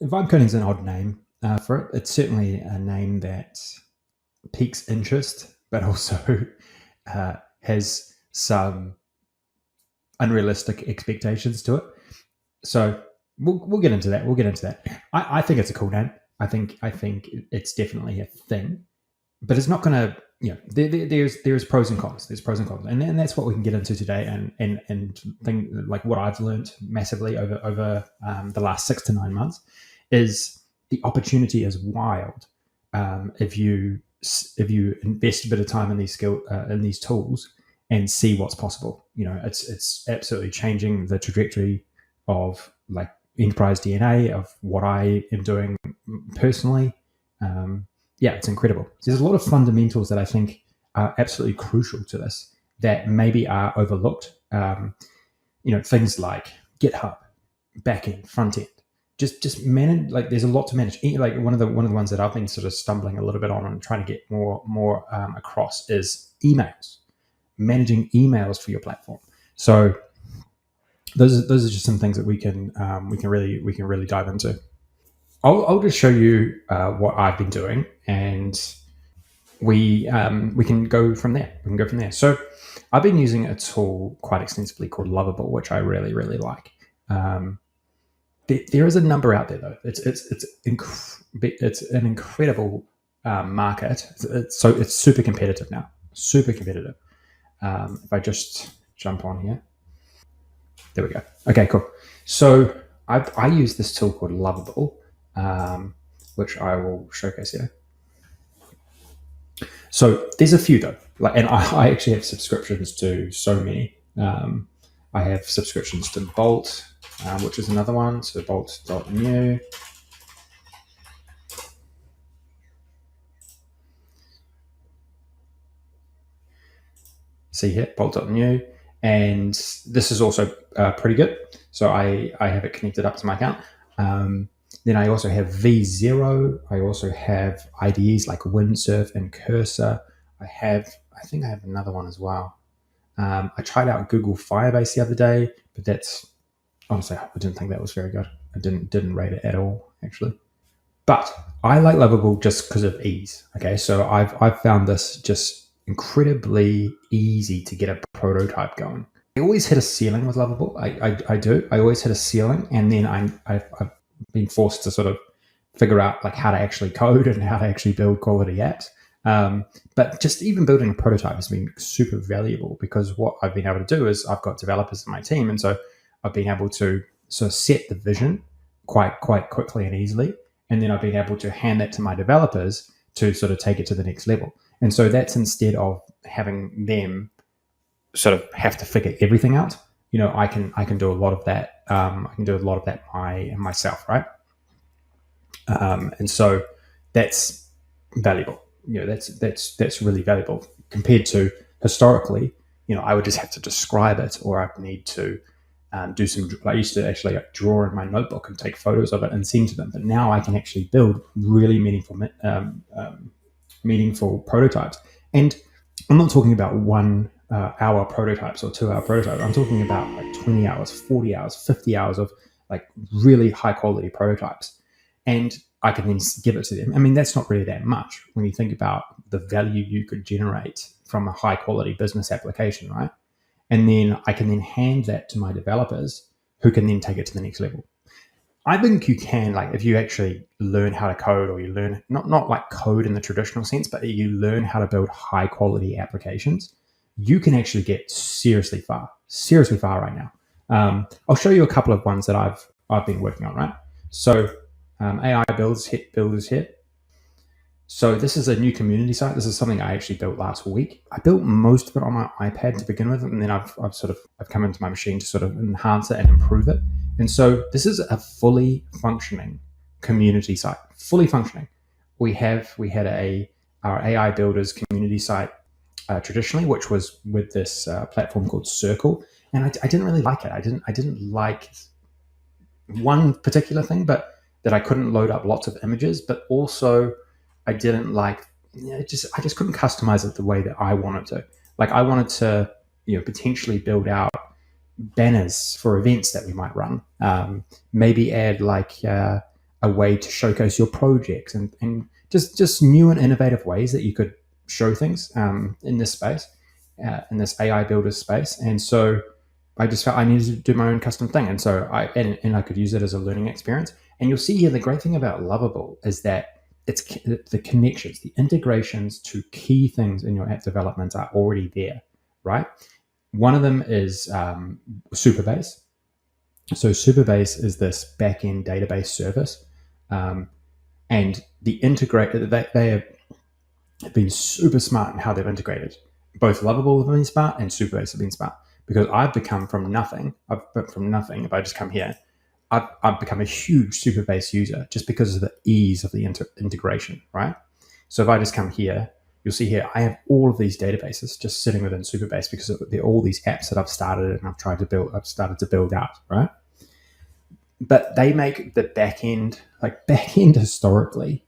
Vibe coding is an odd name for it. It's certainly a name that piques interest, but also has some unrealistic expectations to it. So we'll get into that. We'll get into that. I think it's a cool name. I think it's definitely a thing, but it's not going to. There's pros and cons. There's pros and cons, and that's what we can get into today. And think like what I've learned massively over the last 6 to 9 months is the opportunity is wild. If you invest a bit of time in these tools and see what's possible. It's absolutely changing the trajectory of like enterprise DNA of what I am doing personally. It's incredible. There's a lot of fundamentals that I think are absolutely crucial to this that maybe are overlooked. Things like GitHub, backend, front end. Just manage. Like, there's a lot to manage. Like one of the ones that I've been sort of stumbling a little bit on and trying to get more across is emails, managing emails for your platform. So those are just some things that we can really dive into. I'll just show you what I've been doing, and we can go from there. So I've been using a tool quite extensively called Lovable, which I really like. There is a number out there though. It's an incredible market. It's super competitive now. Super competitive. If I just jump on here, there we go. Okay, cool. So I use this tool called Lovable, which I will showcase here. So there's a few though, and I actually have subscriptions to so many. I have subscriptions to Bolt, which is another one. So Bolt.new. See here, Bolt.new. And this is also pretty good. So I have it connected up to my account. Then I also have V0. I also have IDEs like Windsurf and Cursor. I think I have another one as well. I tried out Google Firebase the other day, but that's honestly, I didn't think that was very good. I didn't rate it at all, actually. But I like Lovable just because of ease. Okay, so I've found this just incredibly easy to get a prototype going. I always hit a ceiling with Lovable. I do. I always hit a ceiling, and then I've been forced to sort of figure out like how to actually code and how to actually build quality apps. But just even building a prototype has been super valuable, because what I've been able to do is I've got developers in my team, and so I've been able to sort of set the vision quite quickly and easily, and then I've been able to hand that to my developers to sort of take it to the next level. And so that's instead of having them sort of have to figure everything out. I can do a lot of that. I can do a lot of that myself, right? And so that's valuable. That's really valuable compared to historically. I would just have to describe it, or I'd need to do some. I used to actually draw in my notebook and take photos of it and send to them. But now I can actually build really meaningful prototypes. And I'm not talking about 1 hour prototypes or 2 hour prototypes. I'm talking about like 20 hours, 40 hours, 50 hours of like really high quality prototypes. And I can then give it to them. I mean, that's not really that much when you think about the value you could generate from a high quality business application, right? And then I can then hand that to my developers, who can then take it to the next level. I think you can, like, if you actually learn how to code, or you learn not like code in the traditional sense, but you learn how to build high quality applications, you can actually get seriously far right now. I'll show you a couple of ones that I've been working on, right? So AI builders here. So this is a new community site. This is something I actually built last week. I built most of it on my iPad to begin with, and then I've come into my machine to sort of enhance it and improve it. And so this is a fully functioning community site, fully functioning. We had our AI builders community site traditionally, which was with this platform called Circle, and I didn't really like it. I didn't like one particular thing, but that I couldn't load up lots of images, but also I didn't like. I just couldn't customize it the way that I wanted to. Like, I wanted to, potentially build out banners for events that we might run. Maybe add like a a way to showcase your projects and just new and innovative ways that you could show things in this space, in this AI builder space. And so I just felt I needed to do my own custom thing. And so I could use it as a learning experience. And you'll see here the great thing about Lovable is that it's the connections, the integrations to key things in your app development are already there, right? One of them is Superbase. So Superbase is this backend database service, and the integrate they have been super smart in how they've integrated. Both Lovable have been smart and Superbase have been smart because I've become from nothing. I've been from nothing. If I just come here, I've become a huge Superbase user just because of the ease of the integration, right? So if I just come here, you'll see here I have all of these databases just sitting within Superbase because they're all these apps that I've started and I've started to build out, right? But they make the back end historically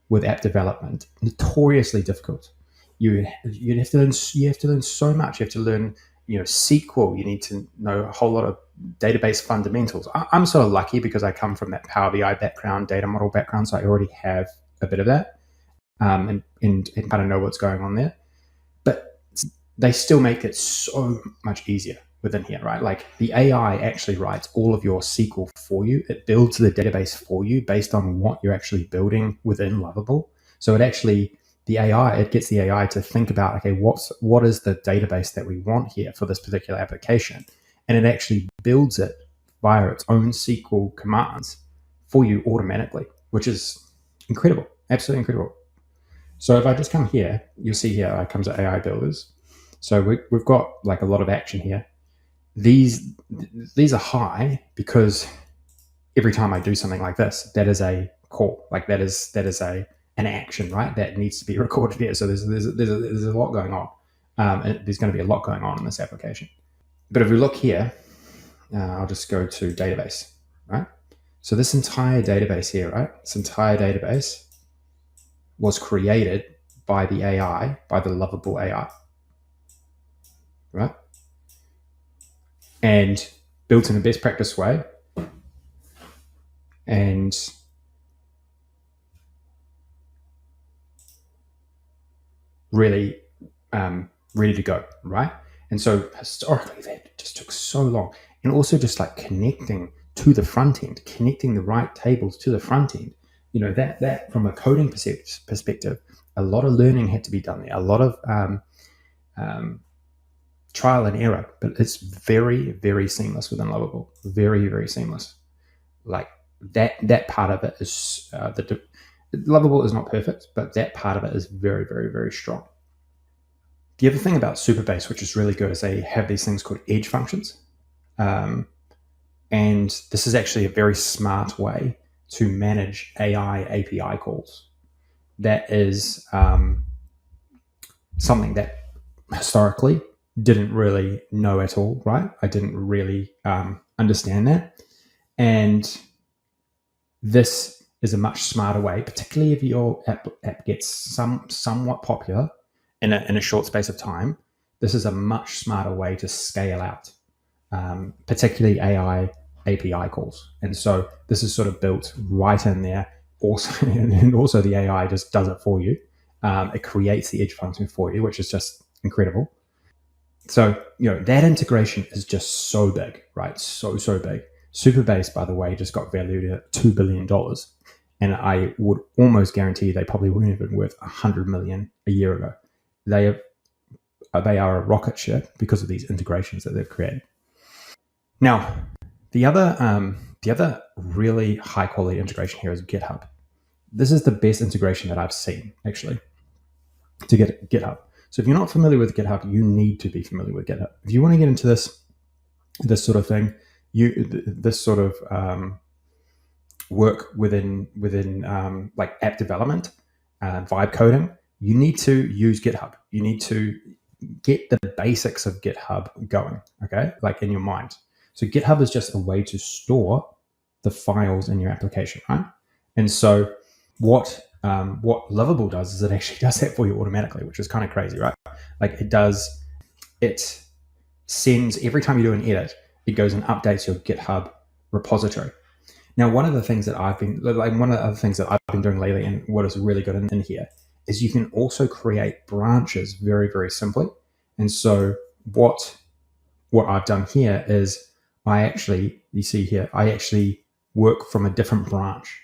with app development notoriously difficult. You have to learn so much. You have to learn SQL. You need to know a whole lot of database fundamentals. I'm sort of lucky because I come from that Power BI background, data model background, so I already have a bit of that, and kind of know what's going on there. But they still make it so much easier within here, right? Like the AI actually writes all of your SQL for you. It builds the database for you based on what you're actually building within Lovable. So it gets the AI to think about, okay, what is the database that we want here for this particular application? And it actually builds it via its own SQL commands for you automatically, which is incredible, absolutely incredible. So if I just come here, you'll see here I come to AI builders. So we've got like a lot of action here. These are high because every time I do something like this, that is a call, like that is an action, right? That needs to be recorded here. So there's a lot going on, and there's going to be a lot going on in this application. But if we look here, I'll just go to database, right? So this entire database here, right? This entire database was created by the AI, by the Lovable AI, right? And built in a best practice way, and really ready to go, right? And so historically, that just took so long. And also just like connecting to the front end, connecting the right tables to the front end. That from a coding perspective, a lot of learning had to be done there, a lot of trial and error, but it's very, very seamless within Lovable. Very, very seamless. Like that part of it is Lovable is not perfect, but that part of it is very, very, very strong. The other thing about Superbase, which is really good, is they have these things called edge functions. And this is actually a very smart way to manage AI API calls. That is something that historically didn't really know at all, right? I didn't really understand that. And this is a much smarter way, particularly if your app gets somewhat popular in a short space of time. This is a much smarter way to scale out, particularly AI API calls. And so this is sort of built right in there. Also, and also the AI just does it for you. It creates the edge function for you, which is just incredible. So, that integration is just so big, right? So big. Superbase, by the way, just got valued at $2 billion. And I would almost guarantee they probably weren't even worth $100 million a year ago. They are a rocket ship because of these integrations that they've created. Now, the other really high quality integration here is GitHub. This is the best integration that I've seen, actually, to get GitHub. So if you're not familiar with GitHub, you need to be familiar with GitHub. If you want to get into this sort of thing, this sort of work within like app development, vibe coding, you need to use GitHub. You need to get the basics of GitHub going, okay, like in your mind. So GitHub is just a way to store the files in your application, right? And so what Lovable does is it actually does that for you automatically, which is kind of crazy, right? Like it sends every time you do an edit, it goes and updates your GitHub repository. Now, one of the things that one of the other things that I've been doing lately, and what is really good in here, is you can also create branches very, very simply. And so what I've done here is you see here, I actually work from a different branch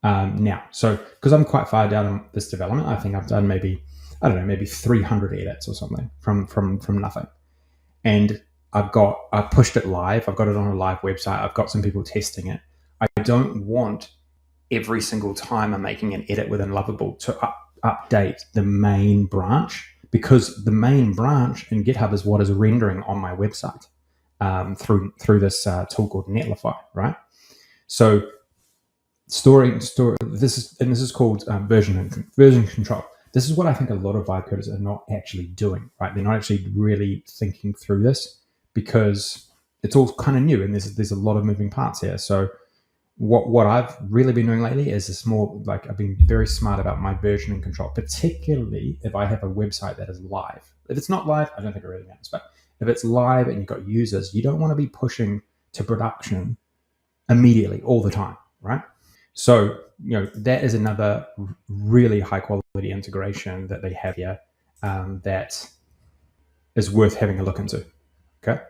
now. So because I'm quite far down in this development, I think I've done maybe, I don't know, maybe 300 edits or something from nothing. And I've pushed it live. I've got it on a live website. I've got some people testing it. I don't want every single time I'm making an edit within Lovable to update the main branch, because the main branch in GitHub is what is rendering on my website through this tool called Netlify, right? So this is called version control. This is what I think a lot of vibe coders are not actually doing, right? They're not actually really thinking through this, because it's all kind of new and there's a lot of moving parts here. So what I've really been doing lately is this more like, I've been very smart about my versioning control, particularly if I have a website that is live. If it's not live, I don't think it really matters. But if it's live and you've got users, you don't want to be pushing to production immediately all the time, right? So, that is another really high quality integration that they have here that is worth having a look into. Okay.